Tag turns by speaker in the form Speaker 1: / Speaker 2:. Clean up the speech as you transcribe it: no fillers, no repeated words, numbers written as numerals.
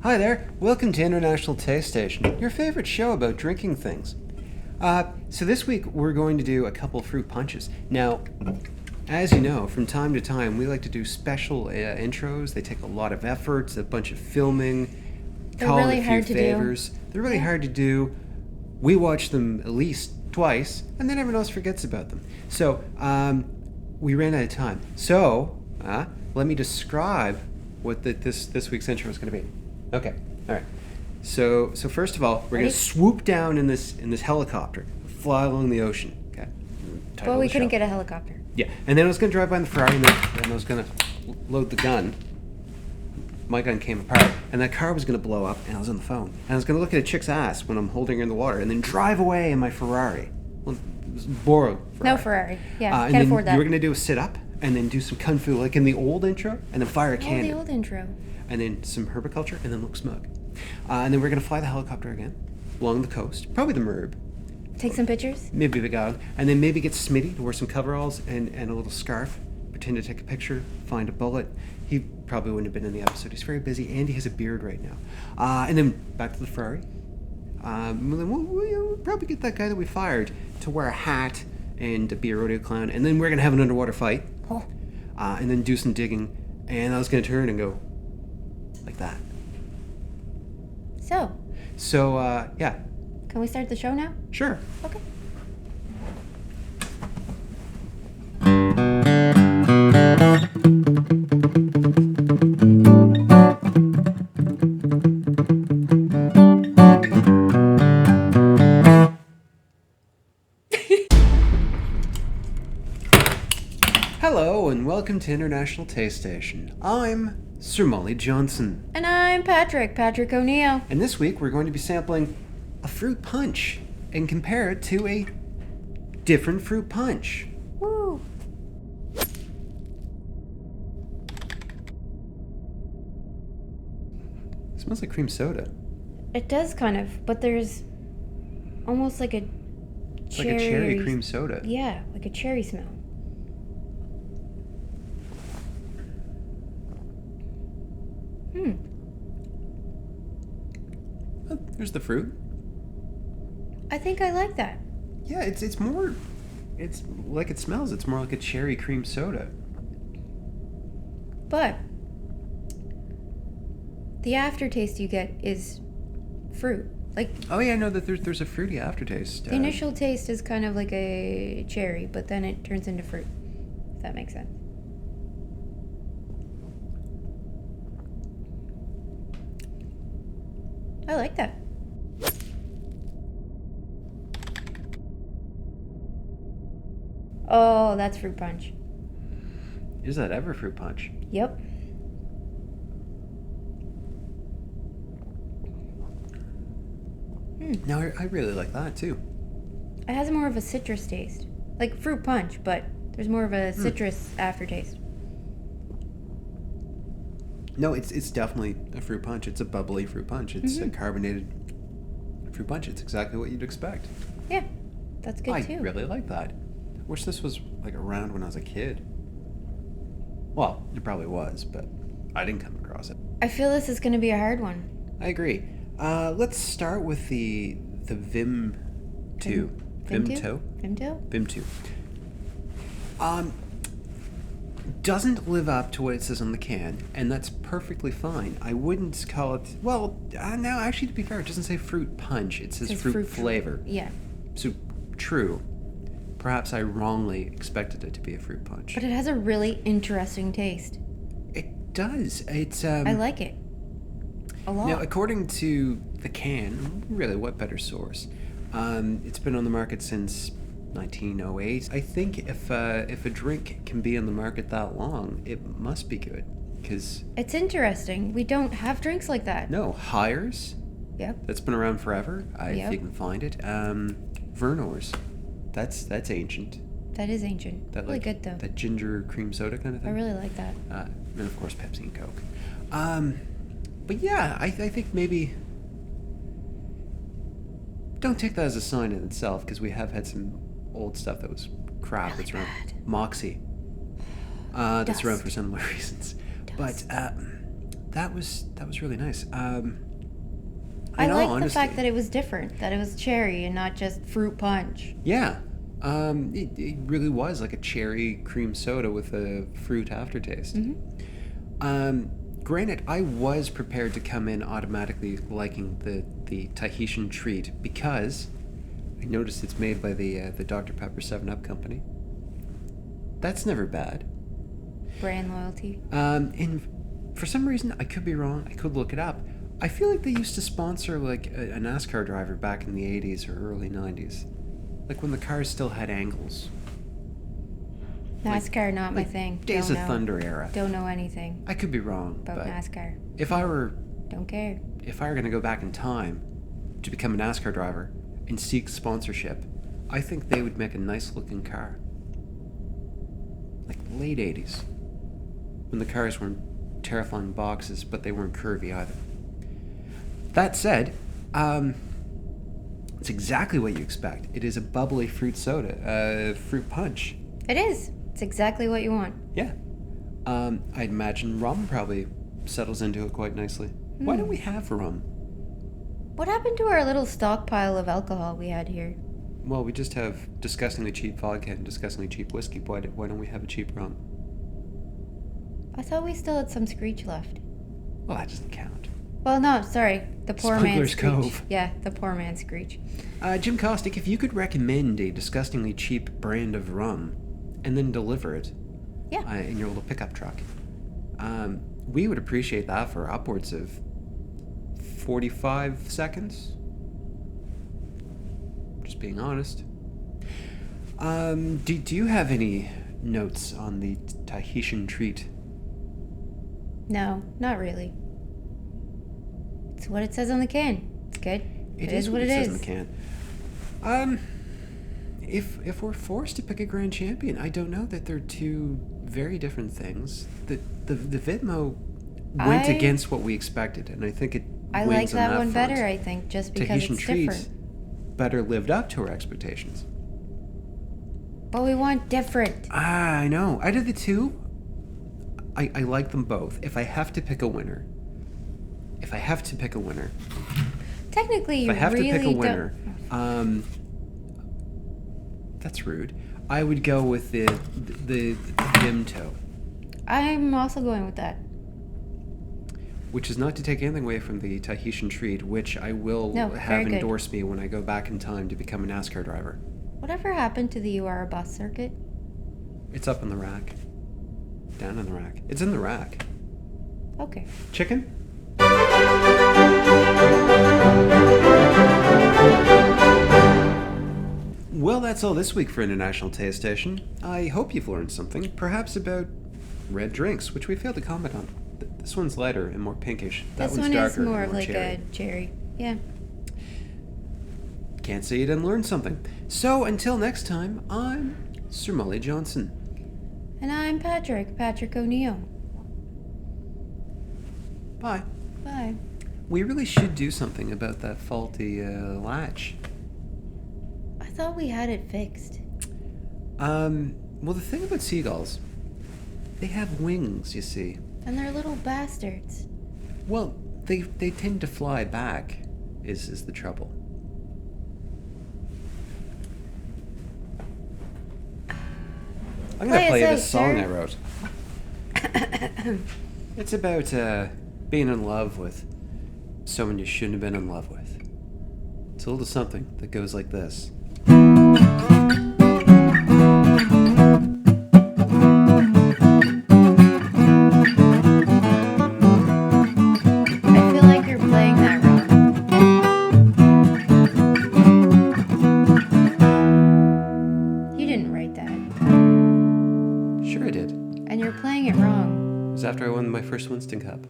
Speaker 1: Hi there, welcome to International Taste Station, your favorite show about drinking things. So this week we're going to do a couple fruit punches. Now, as you know, from time to time we like to do special intros. They take a lot of effort, a bunch of filming,
Speaker 2: They're
Speaker 1: call
Speaker 2: really
Speaker 1: in a few
Speaker 2: hard to do.
Speaker 1: favors. They're really hard to do. We watch them at least twice, and then everyone else forgets about them. So, we ran out of time. So, let me describe what this week's intro is going to be. Okay, all right. So first of all, we're going
Speaker 2: Ready?
Speaker 1: to swoop down in this helicopter, fly along the ocean. Okay. Title
Speaker 2: Well, we
Speaker 1: of the
Speaker 2: couldn't
Speaker 1: show.
Speaker 2: get a helicopter.
Speaker 1: Yeah, and then I was going to drive by in the Ferrari, and then I was going to load the gun. My gun came apart, and that car was going to blow up, and I was on the phone. And I was going to look at a chick's ass when I'm holding her in the water, and then drive away in my Ferrari. Well, it was borrowed Ferrari.
Speaker 2: No Ferrari. Yeah,
Speaker 1: and
Speaker 2: can't
Speaker 1: then
Speaker 2: afford that.
Speaker 1: you were going to do a sit-up, and then do some kung fu, like in the old intro, and then fire a
Speaker 2: Oh,
Speaker 1: cannon.
Speaker 2: the old intro.
Speaker 1: And then some herbiculture, and then look smug. And then we're going to fly the helicopter again, along the coast, probably the Merb,
Speaker 2: Take some pictures.
Speaker 1: maybe the God, and then maybe get Smitty to wear some coveralls and a little scarf, pretend to take a picture, find a bullet. He probably wouldn't have been in the episode. He's very busy, and he has a beard right now. And then back to the Ferrari. And then we'll probably get that guy that we fired to wear a hat and be a rodeo clown, and then we're going to have an underwater fight,
Speaker 2: Oh,
Speaker 1: and then do some digging, and I was going to turn and go like that. So, yeah,
Speaker 2: can we start the show now?
Speaker 1: sure.
Speaker 2: Okay.
Speaker 1: Hello, and welcome to International Taste Station. I'm Sir Molly Johnson,
Speaker 2: And I'm Patrick O'Neill.
Speaker 1: and this week we're going to be sampling a fruit punch and compare it to a different fruit punch.
Speaker 2: Woo.
Speaker 1: It smells like cream soda.
Speaker 2: It does kind of, but there's almost like a
Speaker 1: It's
Speaker 2: cherry.
Speaker 1: like a cherry cream soda.
Speaker 2: Yeah, like a cherry smell.
Speaker 1: Oh, there's the fruit.
Speaker 2: I think I like that.
Speaker 1: Yeah, it's more. It's like it smells. It's more like a cherry cream soda.
Speaker 2: But the aftertaste you get is fruit. Like
Speaker 1: Oh yeah, I know that there's a fruity aftertaste.
Speaker 2: the initial taste is kind of like a cherry, but then it turns into fruit. If that makes sense. I like that. Oh, that's fruit punch.
Speaker 1: Is that ever fruit punch?
Speaker 2: Yep.
Speaker 1: No, I really like that too.
Speaker 2: It has more of a citrus taste. Like fruit punch, but there's more of a citrus aftertaste.
Speaker 1: No, it's definitely a fruit punch. It's a bubbly fruit punch. It's a carbonated fruit punch. It's exactly what you'd expect.
Speaker 2: Yeah, that's good
Speaker 1: I
Speaker 2: too.
Speaker 1: really like that. Wish this was like around when I was a kid. Well, it probably was, but I didn't come across it.
Speaker 2: I feel this is going to be a hard one.
Speaker 1: I agree. Let's start with the Vimto.
Speaker 2: Vimto? Vimto?
Speaker 1: Vimto. Doesn't live up to what it says on the can, and that's perfectly fine. I wouldn't call it. Well, no, actually, to be fair, it doesn't say fruit punch. It says fruit flavor.
Speaker 2: Yeah.
Speaker 1: So, true. Perhaps I wrongly expected it to be a fruit punch.
Speaker 2: But it has a really interesting taste.
Speaker 1: It does. It's
Speaker 2: I like it. A lot.
Speaker 1: Now, according to the can, really, what better source? It's been on the market since 1908. I think if a drink can be on the market that long, it must be good. Because
Speaker 2: It's interesting. We don't have drinks like that.
Speaker 1: no, Hires,
Speaker 2: Yep.
Speaker 1: that's been around forever. If
Speaker 2: Yep.
Speaker 1: you can find it. Vernors, that's ancient.
Speaker 2: That is ancient.
Speaker 1: That
Speaker 2: really
Speaker 1: like
Speaker 2: good though.
Speaker 1: that ginger cream soda kind of
Speaker 2: I
Speaker 1: thing.
Speaker 2: really like that.
Speaker 1: And of course Pepsi and Coke. But yeah, I think maybe don't take that as a sign in itself, because we have had some old stuff that was crap.
Speaker 2: Really
Speaker 1: That's around.
Speaker 2: bad.
Speaker 1: Moxie. That's around
Speaker 2: Dust.
Speaker 1: for similar reasons.
Speaker 2: Dust.
Speaker 1: But that was really nice.
Speaker 2: I
Speaker 1: In all
Speaker 2: like the
Speaker 1: honesty,
Speaker 2: fact that it was different, that it was cherry and not just fruit punch.
Speaker 1: yeah, it really was like a cherry cream soda with a fruit aftertaste. Granted, I was prepared to come in automatically liking the Tahitian Treat because I noticed it's made by the Dr Pepper 7-Up company. That's never bad.
Speaker 2: Brand loyalty.
Speaker 1: And for some reason, I could be wrong. I could look it up. I feel like they used to sponsor like a NASCAR driver back in the 80s or early 90s. Like when the cars still had angles.
Speaker 2: NASCAR, not my thing.
Speaker 1: Days
Speaker 2: Don't
Speaker 1: of
Speaker 2: know.
Speaker 1: Thunder era.
Speaker 2: Don't know anything
Speaker 1: I could be wrong.
Speaker 2: about
Speaker 1: but
Speaker 2: NASCAR.
Speaker 1: If I were
Speaker 2: Don't care.
Speaker 1: going to go back in time to become a NASCAR driver and seek sponsorship, I think they would make a nice looking car. Like late 80s. When the cars weren't terrifying boxes, but they weren't curvy either. That said, it's exactly what you expect. It is a bubbly fruit soda, fruit punch.
Speaker 2: It is. It's exactly what you want.
Speaker 1: Yeah. I'd imagine rum probably settles into it quite nicely. Why don't we have rum?
Speaker 2: What happened to our little stockpile of alcohol we had here?
Speaker 1: Well, we just have disgustingly cheap vodka and disgustingly cheap whiskey. Why don't we have a cheap rum?
Speaker 2: I thought we still had some screech left.
Speaker 1: Well, that doesn't count.
Speaker 2: Well, no, sorry. The poor man's
Speaker 1: Smuggler's
Speaker 2: screech.
Speaker 1: Cove.
Speaker 2: Yeah, the poor man's screech.
Speaker 1: Jim Costick, if you could recommend a disgustingly cheap brand of rum and then deliver it
Speaker 2: Yeah.
Speaker 1: in your little pickup truck, we would appreciate that for upwards of 45 seconds. Just being honest. Do you have any notes on the Tahitian Treat?
Speaker 2: No, not really. It's what it says on the can. It's good.
Speaker 1: It
Speaker 2: is what
Speaker 1: it
Speaker 2: it
Speaker 1: says
Speaker 2: is.
Speaker 1: in the can. If we're forced to pick a grand champion, I don't know that they're two very different things. The Vimto went against what we expected, and I think it
Speaker 2: I
Speaker 1: wins
Speaker 2: like that
Speaker 1: on
Speaker 2: one
Speaker 1: front.
Speaker 2: better, I think, just because
Speaker 1: Tahitian
Speaker 2: it's
Speaker 1: Treat
Speaker 2: different.
Speaker 1: better lived up to our expectations.
Speaker 2: But we want different.
Speaker 1: I know. Out of the two, I like them both. If I have to pick a winner,
Speaker 2: Technically,
Speaker 1: if
Speaker 2: you
Speaker 1: I have
Speaker 2: really
Speaker 1: to pick a
Speaker 2: don't.
Speaker 1: winner, that's rude. I would go with the Vimto,
Speaker 2: I'm also going with that.
Speaker 1: which is not to take anything away from the Tahitian Treat, which I will
Speaker 2: No,
Speaker 1: have
Speaker 2: very good.
Speaker 1: endorse me when I go back in time to become a NASCAR driver.
Speaker 2: Whatever happened to the UR bus circuit?
Speaker 1: It's up in the rack. Down in the rack. It's in the rack.
Speaker 2: Okay.
Speaker 1: Chicken? Well, that's all this week for International Taste Station. I hope you've learned something, perhaps about red drinks, which we failed to comment on. This one's lighter and more pinkish. That
Speaker 2: This
Speaker 1: one's
Speaker 2: one
Speaker 1: darker
Speaker 2: is more
Speaker 1: and
Speaker 2: of like
Speaker 1: cherry.
Speaker 2: a cherry. Yeah.
Speaker 1: Can't say you didn't learn something. So until next time, I'm Sir Molly Johnson.
Speaker 2: And I'm Patrick O'Neill.
Speaker 1: Bye.
Speaker 2: Bye.
Speaker 1: We really should do something about that faulty latch.
Speaker 2: I thought we had it fixed.
Speaker 1: Well, the thing about seagulls, they have wings, you see.
Speaker 2: And they're little bastards.
Speaker 1: Well, they tend to fly back, is the trouble. I'm gonna
Speaker 2: Play
Speaker 1: play you
Speaker 2: us
Speaker 1: this
Speaker 2: out,
Speaker 1: song
Speaker 2: sir.
Speaker 1: I wrote. It's about being in love with someone you shouldn't have been in love with. It's a little something that goes like this.
Speaker 2: I feel like you're playing that wrong. You didn't write that.
Speaker 1: Sure I did.
Speaker 2: And you're playing it wrong.
Speaker 1: It was after I won my first Winston Cup.